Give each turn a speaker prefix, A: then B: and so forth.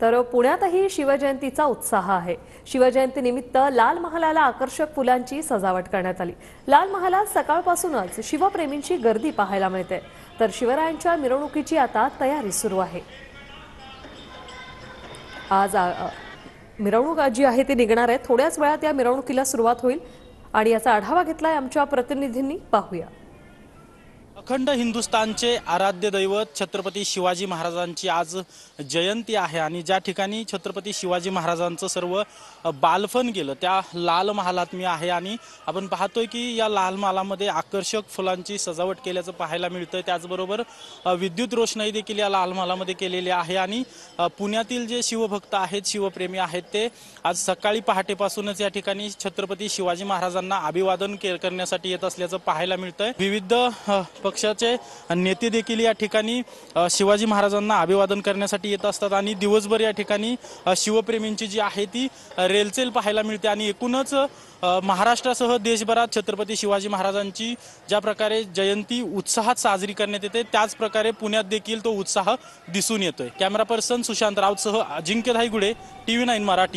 A: तर पुण्यातही शिवजयंतीचा उत्साह आहे। शिवजयंतीनिमित्त लाल महालाला आकर्षक फुलांची सजावट करण्यात आली। लाल महालात सकाळपासूनच शिवप्रेमींची गर्दी पाहायला मिळते। तर शिवरायांच्या मिरवणुकीची आता तयारी सुरू आहे। आज मिरवणूक जी आहे ती निघणार आहे। थोड्याच वेळात या मिरवणुकीला सुरुवात होईल आणि याचा आढावा घेतलाय आमच्या प्रतिनिधींनी। पाहूया।
B: अखंड हिंदुस्थानचे आराध्य दैवत छत्रपती शिवाजी महाराजांची आज जयंती आहे आणि ज्या ठिकाणी छत्रपती शिवाजी महाराजांचं सर्व बालपण गेलं त्या लाल महालात मी आहे आणि आपण पाहतोय की या लाल महालामध्ये आकर्षक फुलांची सजावट केल्याचं पाहायला मिळतंय। त्याचबरोबर विद्युत रोषणाई देखील या लाल महालामध्ये केलेली आहे आणि पुण्यातील जे शिवभक्त आहेत, शिवप्रेमी आहेत, ते आज सकाळी पहाटेपासूनच या ठिकाणी छत्रपती शिवाजी महाराजांना अभिवादन करण्यासाठी येत असल्याचं पाहायला मिळतंय। विविध पक्षाचे नेते देखील या ठिकाणी शिवाजी महाराजांना अभिवादन करण्यासाठी येत असतात आणि दिवसभर या ठिकाणी शिवप्रेमींची जी आहे ती रेलचेल पाहायला मिळते आणि एकूणच महाराष्ट्रासह देशभरात छत्रपती शिवाजी महाराजांची ज्या प्रकारे जयंती उत्साहात साजरी करण्यात येते त्याच प्रकारे पुण्यात देखील तो उत्साह दिसून येतोय। कॅमेरा पर्सन सुशांत राऊतसह अजिंक्य धायगुडे, TV9 मराठी।